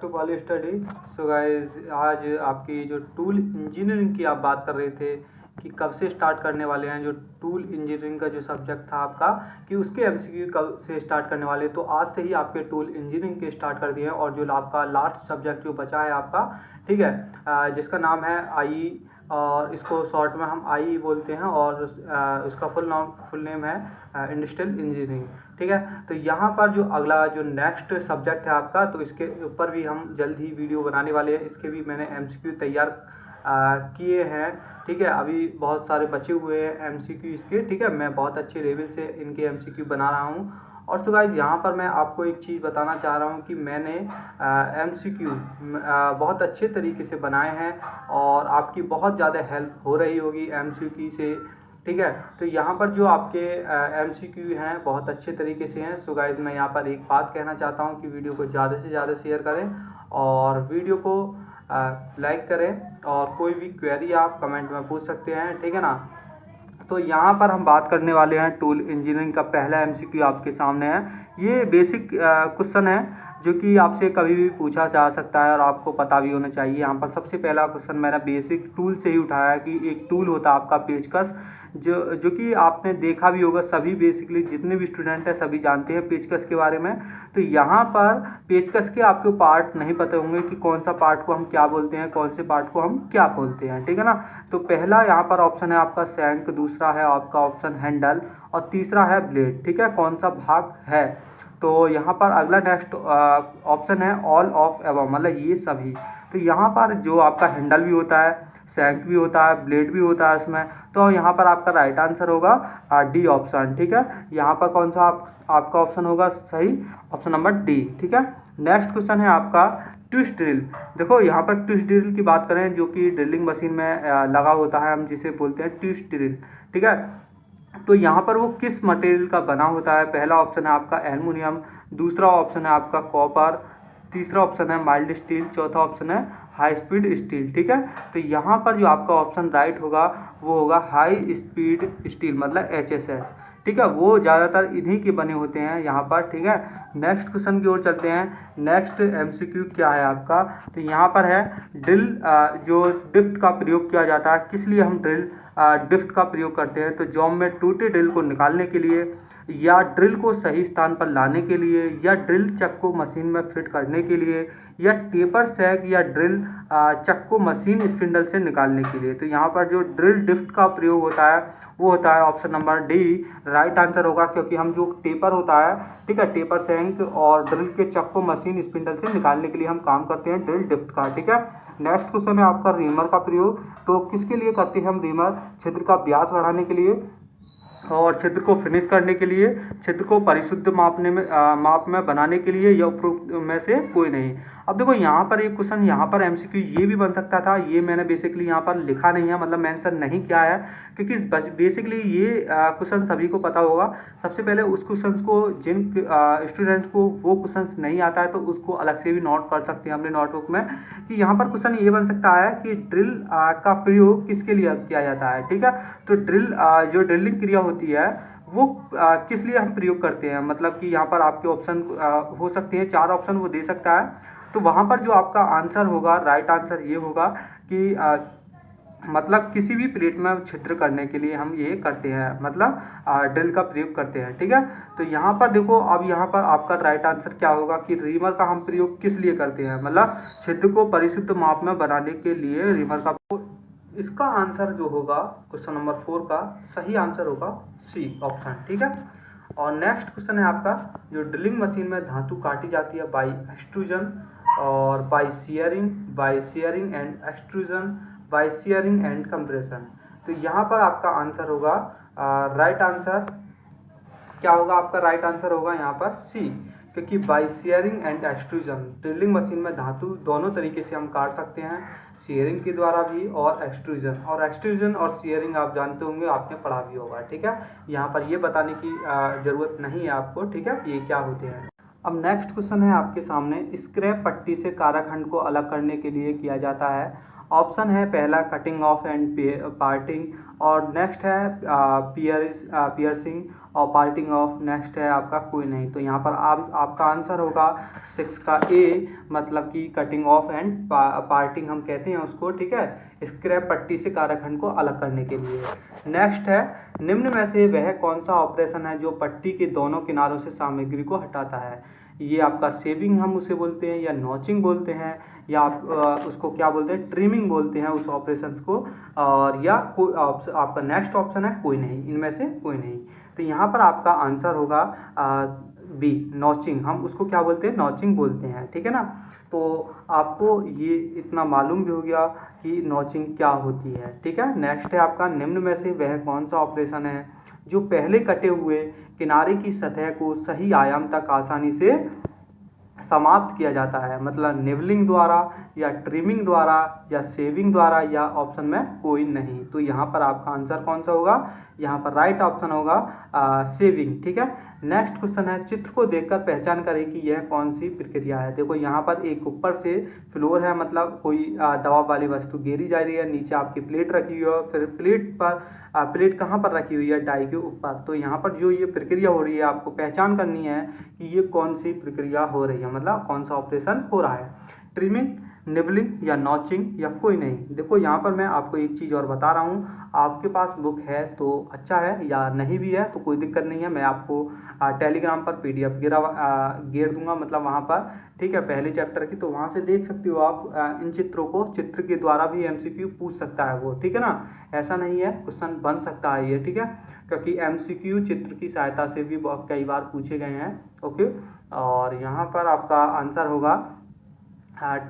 To poly study. So guys, आज आपकी जो टूल इंजीनियरिंग की आप बात कर रहे थे कि कब से स्टार्ट करने वाले हैं, जो टूल इंजीनियरिंग का जो सब्जेक्ट था आपका कि उसके एमसीक्यू कब से स्टार्ट करने वाले, तो आज से ही आपके टूल इंजीनियरिंग के स्टार्ट कर दिए हैं। और जो आपका लास्ट सब्जेक्ट जो बचा है आपका, ठीक है, जिसका नाम है आई, और इसको शॉर्ट में हम आई बोलते हैं, और उसका फुल नेम है इंडस्ट्रियल इंजीनियरिंग, ठीक है। तो यहाँ पर जो अगला जो नेक्स्ट सब्जेक्ट है आपका, तो इसके ऊपर भी हम जल्द ही वीडियो बनाने वाले हैं। इसके भी मैंने एमसीक्यू तैयार किए हैं, ठीक है। अभी बहुत सारे बचे हुए हैं एमसीक्यू इसके, ठीक है। मैं बहुत अच्छे लेवल से इनके एमसीक्यू बना रहा हूँ। और तो गाइस, यहाँ पर मैं आपको एक चीज़ बताना चाह रहा हूँ कि मैंने एमसीक्यू बहुत अच्छे तरीके से बनाए हैं और आपकी बहुत ज़्यादा हेल्प हो रही होगी एमसीक्यू से, ठीक है। तो यहाँ पर जो आपके एमसीक्यू हैं बहुत अच्छे तरीके से हैं। सो गाइस, मैं यहाँ पर एक बात कहना चाहता हूँ कि वीडियो को ज़्यादा से ज़्यादा शेयर करें और वीडियो को लाइक करें, और कोई भी क्वेरी आप कमेंट में पूछ सकते हैं, ठीक है ना। तो यहाँ पर हम बात करने वाले हैं टूल इंजीनियरिंग का पहला एमसीक्यू आपके सामने है। ये बेसिक क्वेश्चन है जो कि आपसे कभी भी पूछा जा सकता है और आपको पता भी होना चाहिए। यहाँ पर सबसे पहला क्वेश्चन मैंने बेसिक टूल से ही उठाया है कि एक टूल होता है आपका पेचकस, जो कि आपने देखा भी होगा। सभी बेसिकली जितने भी स्टूडेंट हैं सभी जानते हैं पेचकस के बारे में। तो यहाँ पर पेचकस के आपको पार्ट नहीं पता होंगे कि कौन सा पार्ट को हम क्या बोलते हैं, कौन से पार्ट को हम क्या बोलते हैं, ठीक है ना। तो पहला यहाँ पर ऑप्शन है आपका शैंक, दूसरा है आपका ऑप्शन हैंडल, और तीसरा है ब्लेड, ठीक है। कौन सा भाग है, तो यहाँ पर अगला नेक्स्ट ऑप्शन है ऑल ऑफ एबव, मतलब ये सभी। तो यहाँ पर जो आपका हैंडल भी होता है, शैंक भी होता है, ब्लेड भी होता है इसमें, तो यहाँ पर आपका राइट आंसर होगा डी ऑप्शन, ठीक है। यहाँ पर कौन सा आपका ऑप्शन होगा सही, ऑप्शन नंबर डी, ठीक है। नेक्स्ट क्वेश्चन है आपका ट्विस्ट ड्रिल। देखो यहाँ पर ट्विस्ट ड्रिल की बात करें, जो कि ड्रिलिंग मशीन में लगा होता है, हम जिसे बोलते हैं ट्विस्ट ड्रिल, ठीक है। तो यहाँ पर वो किस मटेरियल का बना होता है। पहला ऑप्शन है आपका एल्युमिनियम, दूसरा ऑप्शन है आपका कॉपर, तीसरा ऑप्शन है माइल्ड स्टील, चौथा ऑप्शन है हाई स्पीड स्टील, ठीक है। तो यहाँ पर जो आपका ऑप्शन राइट होगा वो होगा हाई स्पीड स्टील, मतलब HSS, ठीक है। वो ज़्यादातर इन्हीं के बने होते हैं यहाँ पर, ठीक है। नेक्स्ट क्वेश्चन की ओर चलते हैं। नेक्स्ट एमसीक्यू क्या है आपका, तो यहाँ पर है ड्रिल, जो डिफ्ट का प्रयोग किया जाता है, किस लिए हम ड्रिल डिफ्ट का प्रयोग करते हैं। तो जॉब में टूटे ड्रिल को निकालने के लिए, या ड्रिल को सही स्थान पर लाने के लिए, या ड्रिल चक को मशीन में फिट करने के लिए, या टेपर सैग या ड्रिल चक को मशीन स्पिंडल से निकालने के लिए। तो यहाँ पर जो ड्रिल डिफ्ट का प्रयोग होता है वो होता है option number D, right answer होगा। क्योंकि हम जो टेपर होता है, ठीक है, टेपर सैग और ड्रिल के चक को मशीन स्पिंडल से निकालने के लिए हम काम करते हैं ड्रिल डिफ्ट का, ठीक है। नेक्स्ट क्वेश्चन है आपका रीमर का प्रयोग। तो किसके लिए करते हैं हम रीमर, छिद्र का व्यास बढ़ाने के लिए और छिद्र को फिनिश करने के लिए, छिद्र को परिशुद्ध माप में बनाने के लिए, या उपरोक्त में से कोई नहीं। अब देखो यहाँ पर एक क्वेश्चन, यहाँ पर एमसीक्यू ये भी बन सकता था, ये मैंने बेसिकली यहाँ पर लिखा नहीं है, मतलब मेंशन नहीं किया है, क्योंकि बेसिकली ये क्वेश्चन सभी को पता होगा। सबसे पहले उस क्वेश्चन को, जिन स्टूडेंट्स को वो क्वेश्चन नहीं आता है, तो उसको अलग से भी नोट कर सकते हैं अपने नोटबुक में, कि यहाँ पर क्वेश्चन ये बन सकता है कि ड्रिल का प्रयोग किसके लिए किया जाता है, ठीक है। तो ड्रिल, जो ड्रिलिंग क्रिया होती है वो किस लिए हम प्रयोग करते हैं, मतलब कि यहाँ पर आपके ऑप्शन हो सकते हैं, 4 ऑप्शन वो दे सकता है। तो वहाँ पर जो आपका आंसर होगा, राइट आंसर ये होगा कि मतलब किसी भी प्लेट में छिद्र करने के लिए हम ये करते हैं, मतलब ड्रिल का प्रयोग करते हैं, ठीक है। तो यहाँ पर देखो, अब यहाँ पर आपका राइट आंसर क्या होगा कि रीमर का हम प्रयोग किस लिए करते हैं, मतलब छिद्र को परिशुद्ध माप में बनाने के लिए रीमर का। इसका आंसर जो होगा क्वेश्चन नंबर 4 का सही आंसर होगा सी ऑप्शन, ठीक है। और नेक्स्ट क्वेश्चन है आपका, जो ड्रिलिंग मशीन में धातु काटी जाती है बाई एक्सट्रूजन और by sharing and extrusion, by sharing and compression. तो यहाँ पर आपका आंसर होगा, राइट आंसर क्या होगा आपका, राइट आंसर होगा यहाँ पर सी, क्योंकि by sharing and extrusion, drilling machine में धातु दोनों तरीके से हम काट सकते हैं, शेयरिंग के द्वारा भी और एक्सट्रूजन। और एक्सट्रूजन और शेयरिंग आप जानते होंगे, आपने पढ़ा भी होगा, ठीक है। यहाँ पर ये बताने की ज़रूरत नहीं है आपको, ठीक है, ये क्या होते हैं। अब नेक्स्ट क्वेश्चन है आपके सामने, स्क्रैप पट्टी से काराखंड को अलग करने के लिए किया जाता है। ऑप्शन है पहला कटिंग ऑफ एंड पार्टिंग, और नेक्स्ट है पियर्सिंग, और पार्टिंग ऑफ नेक्स्ट है आपका कोई नहीं। तो यहाँ पर आपका आंसर होगा 6 का ए, मतलब कि कटिंग ऑफ एंड पार्टिंग हम कहते हैं उसको, ठीक है, स्क्रैप पट्टी से कार्यखंड को अलग करने के लिए। नेक्स्ट है, निम्न में से वह कौन सा ऑपरेशन है जो पट्टी के दोनों किनारों से सामग्री को हटाता है। ये आपका सेविंग हम उसे बोलते हैं, या नॉचिंग बोलते हैं, या आप उसको क्या बोलते हैं, ट्रिमिंग बोलते हैं उस ऑपरेशंस को, और या कोई आपका नेक्स्ट ऑप्शन है कोई नहीं, इनमें से कोई नहीं। तो यहाँ पर आपका आंसर होगा बी, नॉचिंग, हम उसको क्या बोलते हैं, नॉचिंग बोलते हैं, ठीक है ना। तो आपको ये इतना मालूम भी हो गया कि नॉचिंग क्या होती है, ठीक है। नेक्स्ट है आपका, निम्न में से वह कौन सा ऑपरेशन है जो पहले कटे हुए किनारे की सतह को सही आयाम तक आसानी से समाप्त किया जाता है, मतलब निवलिंग द्वारा या ट्रिमिंग द्वारा या सेविंग द्वारा, या ऑप्शन में कोई नहीं। तो यहाँ पर आपका आंसर कौन सा होगा, यहाँ पर राइट ऑप्शन होगा सेविंग, ठीक है। नेक्स्ट क्वेश्चन है, चित्र को देखकर पहचान करें कि यह कौन सी प्रक्रिया है। देखो यहाँ पर एक ऊपर से फ्लोर है, मतलब कोई दबाव वाली वस्तु गिरी जा रही है, नीचे आपकी प्लेट रखी हुई है, फिर प्लेट पर प्लेट कहाँ पर रखी हुई है, डाई के ऊपर। तो यहाँ पर जो ये प्रक्रिया हो रही है आपको पहचान करनी है कि ये कौन सी प्रक्रिया हो रही है, मतलब कौन सा ऑपरेशन हो रहा है, ट्रिमिंग, निबलिंग या नॉचिंग या कोई नहीं। देखो यहाँ पर मैं आपको एक चीज़ और बता रहा हूँ, आपके पास बुक है तो अच्छा है, या नहीं भी है तो कोई दिक्कत नहीं है, मैं आपको टेलीग्राम पर PDF गेर दूंगा, मतलब वहाँ पर, ठीक है, पहले चैप्टर की, तो वहाँ से देख सकते हो आप इन चित्रों को, चित्र के द्वारा भी MCQ पूछ सकता है वो, ठीक है ना, ऐसा नहीं है, क्वेश्चन बन सकता है ये, ठीक है, क्योंकि MCQ चित्र की सहायता से भी बहुत कई बार पूछे गए हैं। ओके, और यहाँ पर आपका आंसर होगा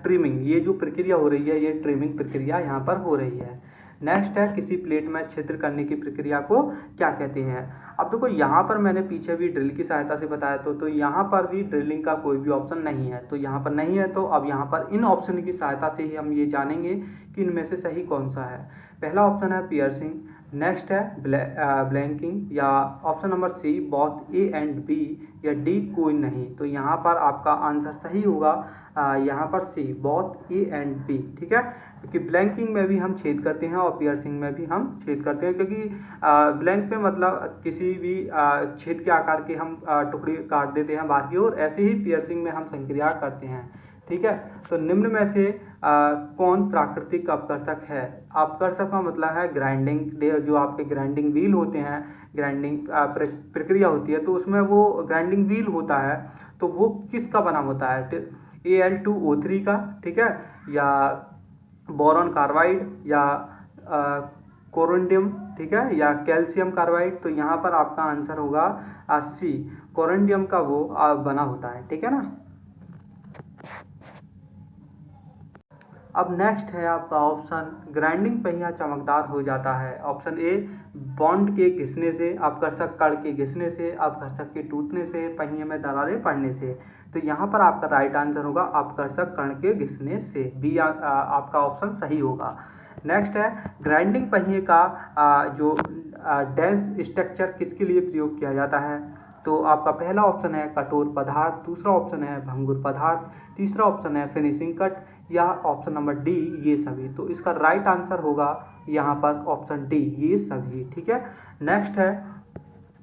ट्रिमिंग, ये जो प्रक्रिया हो रही है ये ट्रिमिंग प्रक्रिया यहाँ पर हो रही है। नेक्स्ट है, किसी प्लेट में छिद्र करने की प्रक्रिया को क्या कहते हैं। अब देखो यहाँ पर मैंने पीछे भी ड्रिल की सहायता से बताया, तो यहाँ पर भी ड्रिलिंग का कोई भी ऑप्शन नहीं है, तो यहाँ पर नहीं है। तो अब यहाँ पर इन ऑप्शन की सहायता से ही हम ये जानेंगे कि इनमें से सही कौन सा है। पहला ऑप्शन है पियर्सिंग, नेक्स्ट है ब्लैंकिंग, या option number C both A and B, या डी कोई नहीं। तो यहाँ पर आपका आंसर सही होगा यहाँ पर सी बोथ ए एंड बी, ठीक है, क्योंकि ब्लैंकिंग में भी हम छेद करते हैं और पियर्सिंग में भी हम छेद करते हैं, क्योंकि ब्लैंक में मतलब किसी भी छेद के आकार के हम टुकड़े काट देते हैं बाकी, और ऐसे ही पियर्सिंग में हम संक्रिया करते हैं, ठीक है। तो निम्न में से कौन प्राकृतिक अपकर्षक है। अपकर्षक का मतलब है ग्राइंडिंग, जो आपके ग्राइंडिंग व्हील होते हैं, ग्राइंडिंग प्रक्रिया होती है, तो उसमें वो ग्राइंडिंग व्हील होता है, तो वो किसका बना होता है, Al2O3 का, ठीक है, या बोरॉन कार्बाइड, या कोरोंडियम, ठीक है, या कैल्शियम कार्बाइड। तो यहाँ पर आपका आंसर होगा सी, कोरोंडियम का वो बना होता है, ठीक है ना। अब नेक्स्ट है आपका ऑप्शन, ग्राइंडिंग पहिया चमकदार हो जाता है। ऑप्शन ए, बॉन्ड के घिसने से, अपकर्षक कण के घिसने से, अपकर्षक के टूटने से, पहिए में दरारें पड़ने से। तो यहाँ पर आपका राइट आंसर होगा अपकर्षक कण के घिसने से, बी आपका ऑप्शन सही होगा। नेक्स्ट है, ग्राइंडिंग पहिए का जो डेंस स्ट्रक्चर किसके लिए प्रयोग किया जाता है। तो आपका पहला ऑप्शन है कठोर पदार्थ, दूसरा ऑप्शन है भंगुर पदार्थ, तीसरा ऑप्शन है फिनिशिंग कट, या ऑप्शन नंबर डी ये सभी। तो इसका राइट आंसर होगा यहाँ पर ऑप्शन डी ये सभी, ठीक है। नेक्स्ट है,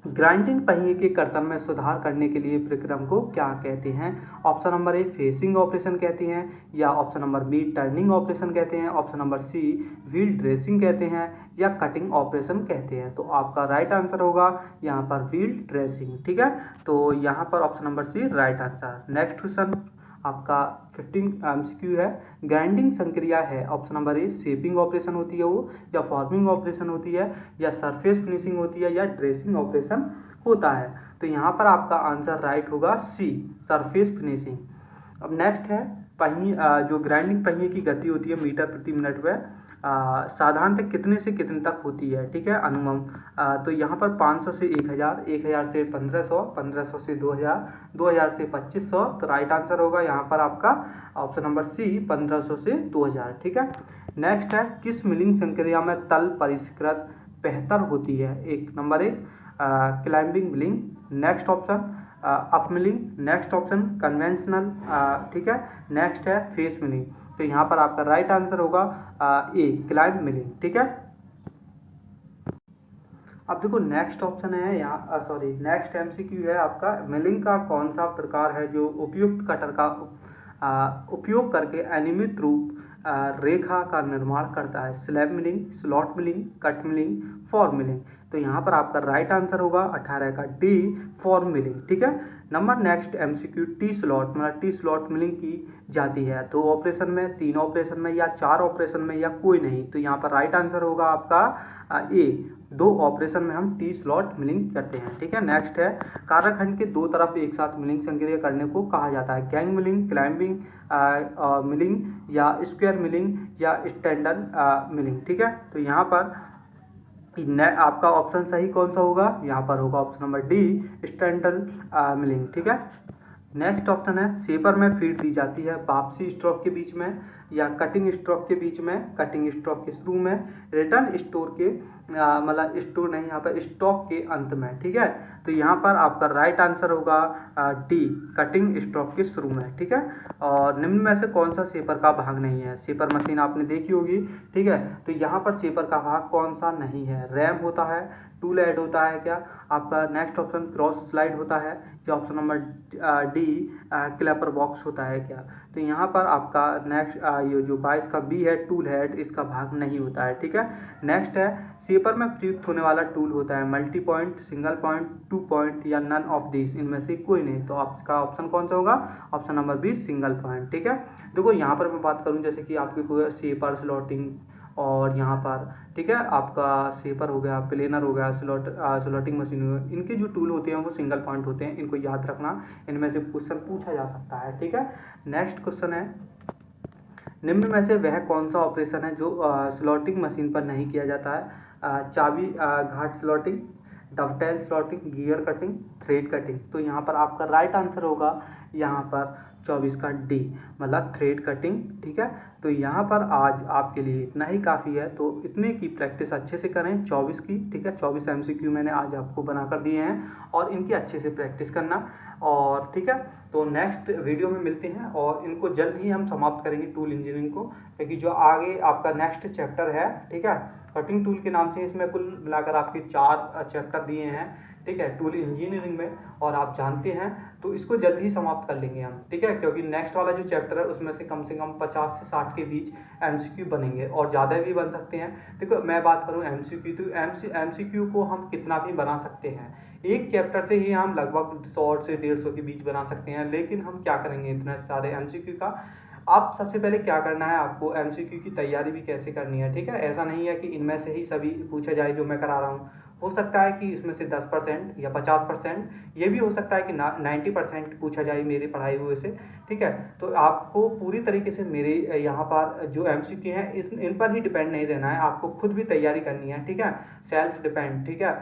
ग्राइंडिंग पहिए के कर्तन में सुधार करने के लिए प्रक्रम को क्या कहते हैं। Option number A facing operation कहते हैं, या option number B turning operation कहते हैं, option number C wheel dressing कहते हैं, या कटिंग ऑपरेशन कहते हैं। तो आपका राइट आंसर होगा यहाँ पर व्हील ड्रेसिंग, ठीक है। तो यहाँ पर option number C right answer. Next question आपका 15 MCQ है, ग्राइंडिंग संक्रिया है। Option number A shaping operation होती है वो, या फॉर्मिंग ऑपरेशन होती है, या सरफेस फिनिशिंग होती है, या ड्रेसिंग ऑपरेशन होता है। तो यहाँ पर आपका आंसर राइट होगा सी, सरफेस फिनिशिंग। अब नेक्स्ट है, पहिए जो ग्राइंडिंग पहिए की गति होती है मीटर प्रति मिनट में साधारणतः कितने से कितने तक होती है, ठीक है, अनुमम। तो यहाँ पर 500 से 1000, 1000 से 1500, 1500 से 2000, 2000 से 2500। तो राइट आंसर होगा यहाँ पर आपका ऑप्शन नंबर सी 1500 से 2000, ठीक है। नेक्स्ट है, किस मिलिंग संक्रिया में तल परिष्कृत बेहतर होती है। एक नंबर एक climbing milling, next option up milling, next option conventional, ठीक है, नेक्स्ट है फेस मिलिंग। तो यहाँ पर आपका राइट आंसर होगा ए क्लाइंब मिलिंग, ठीक है। अब देखो नेक्स्ट ऑप्शन है यहाँ, सॉरी नेक्स्ट एमसीक्यू है आपका, मिलिंग का कौन सा प्रकार है जो उपयुक्त कटर का उपयोग करके अनियमित रूप रेखा का निर्माण करता है? Slab milling, slot milling, cut milling, form milling. तो यहाँ पर आपका राइट आंसर होगा 18 का डी, फॉर्म मिलिंग। ठीक है। Number next MCQ, T slot मतलब टी स्लॉट मिलिंग की जाती है 2 ऑपरेशन में, 3 ऑपरेशन में या 4 ऑपरेशन में या कोई नहीं। तो यहाँ पर राइट आंसर होगा आपका ए, 2 ऑपरेशन में हम टी स्लॉट मिलिंग करते हैं। ठीक है। नेक्स्ट है, कार्यखंड के 2 तरफ एक साथ मिलिंग संक्रिय करने को कहा जाता है? गैंग मिलिंग, क्लाइंबिंग मिलिंग या स्क्वायर मिलिंग या स्टैंडर्ड मिलिंग। ठीक है। तो यहाँ पर आपका ऑप्शन सही कौन सा होगा? यहाँ पर होगा option number D, standard milling. ठीक है। नेक्स्ट ऑप्शन है, शेपर में फीड दी जाती है वापसी स्ट्रोक के बीच में या कटिंग स्ट्रोक के बीच में, कटिंग स्ट्रोक के शुरू में, रिटर्न स्टोर के मतलब स्टोर नहीं, यहाँ पर स्टॉक के अंत में। ठीक है। तो यहाँ पर आपका राइट आंसर होगा डी, कटिंग स्ट्रोक के शुरू में। ठीक है। और निम्न में से कौन सा शेपर का भाग नहीं है? शेपर मशीन आपने देखी होगी। ठीक है। तो यहाँ पर शेपर का भाग कौन सा नहीं है? रैम होता है, टूल हेड होता है क्या आपका? नेक्स्ट ऑप्शन क्रॉस स्लाइड होता है या option number D Clapper box होता है क्या? तो यहाँ पर आपका नेक्स्ट ये जो 22 का बी है, टूल हेड, इसका भाग नहीं होता है। ठीक है। नेक्स्ट है, शेपर में प्रयुक्त होने वाला टूल होता है multi point, single point, 2 point या नन ऑफ दिस, इनमें से कोई नहीं। तो आपका ऑप्शन कौन सा होगा? Option number B, single point. ठीक है। देखो यहाँ पर मैं बात करूँ जैसे कि आपकी कोई शेपर, स्लॉटिंग और यहाँ पर, ठीक है, आपका शेपर हो गया, प्लेनर हो गया, स्लॉटिंग मशीन हो गया, इनके जो टूल होते हैं वो सिंगल पॉइंट होते हैं। इनको याद रखना, इनमें से क्वेश्चन पूछा जा सकता है। ठीक है। नेक्स्ट क्वेश्चन है, निम्न में से वह कौन सा ऑपरेशन है जो स्लॉटिंग मशीन पर नहीं किया जाता है? चाबी घाट slotting, dovetail slotting, gear cutting, thread cutting. तो यहाँ पर आपका राइट आंसर होगा यहाँ पर 24 का डी, मतलब थ्रेड कटिंग। ठीक है। तो यहाँ पर आज आपके लिए इतना ही काफ़ी है, तो इतने की प्रैक्टिस अच्छे से करें 24 की। ठीक है। 24 एमसीक्यू मैंने आज आपको बना कर दिए हैं और इनकी अच्छे से प्रैक्टिस करना। और ठीक है, तो नेक्स्ट वीडियो में मिलते हैं और इनको जल्द ही हम समाप्त करेंगे टूल इंजीनियरिंग को, क्योंकि जो आगे आपका नेक्स्ट चैप्टर है, ठीक है, कटिंग टूल के नाम से इसमें कुल मिलाकर आपके 4 चैप्टर दिए हैं। ठीक है, टूल इंजीनियरिंग में, और आप जानते हैं तो इसको जल्द ही समाप्त कर लेंगे हम। ठीक है, क्योंकि नेक्स्ट वाला जो चैप्टर है उसमें से कम 50 से 60 के बीच एमसीक्यू बनेंगे और ज़्यादा भी बन सकते हैं। देखो मैं बात करूं एमसीक्यू, तो एमसीक्यू को हम कितना भी बना सकते हैं, एक चैप्टर से ही हम लगभग 100 से 150 के बीच बना सकते हैं। लेकिन हम क्या करेंगे इतने सारे एमसीक्यू का? आप सबसे पहले क्या करना है, आपको एमसीक्यू की तैयारी भी कैसे करनी है। ठीक है, ऐसा नहीं है कि इनमें से ही सभी पूछा जाए जो मैं करा रहा हूँ। हो सकता है कि इसमें से 10% या 50%, ये भी हो सकता है कि 90% पूछा जाए मेरे पढ़ाई हुए से। ठीक है, तो आपको पूरी तरीके से मेरे यहाँ पर जो एमसीक्यू हैं इन पर ही डिपेंड नहीं रहना है, आपको खुद भी तैयारी करनी है। ठीक है, सेल्फ डिपेंड। ठीक है,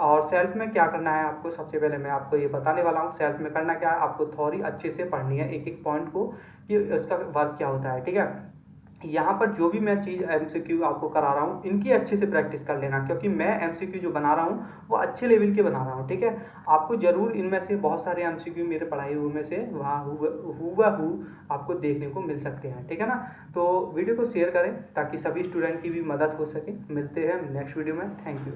और सेल्फ में क्या करना है आपको, सबसे पहले मैं आपको ये बताने वाला हूँ सेल्फ में करना क्या है। आपको थ्योरी अच्छे से पढ़नी है, एक एक पॉइंट को कि उसका वर्क क्या होता है। ठीक है, यहाँ पर जो भी मैं चीज़ एमसीक्यू आपको करा रहा हूँ इनकी अच्छे से प्रैक्टिस कर लेना, क्योंकि मैं एमसीक्यू जो बना रहा हूँ वो अच्छे लेवल के बना रहा हूँ। ठीक है, आपको जरूर इनमें से बहुत सारे एमसीक्यू मेरे पढ़ाई हुए में से वहाँ हुबहू आपको देखने को मिल सकते हैं। ठीक है ना, तो वीडियो को शेयर करें ताकि सभी स्टूडेंट की भी मदद हो सके। मिलते हैं नेक्स्ट वीडियो में। Thank you.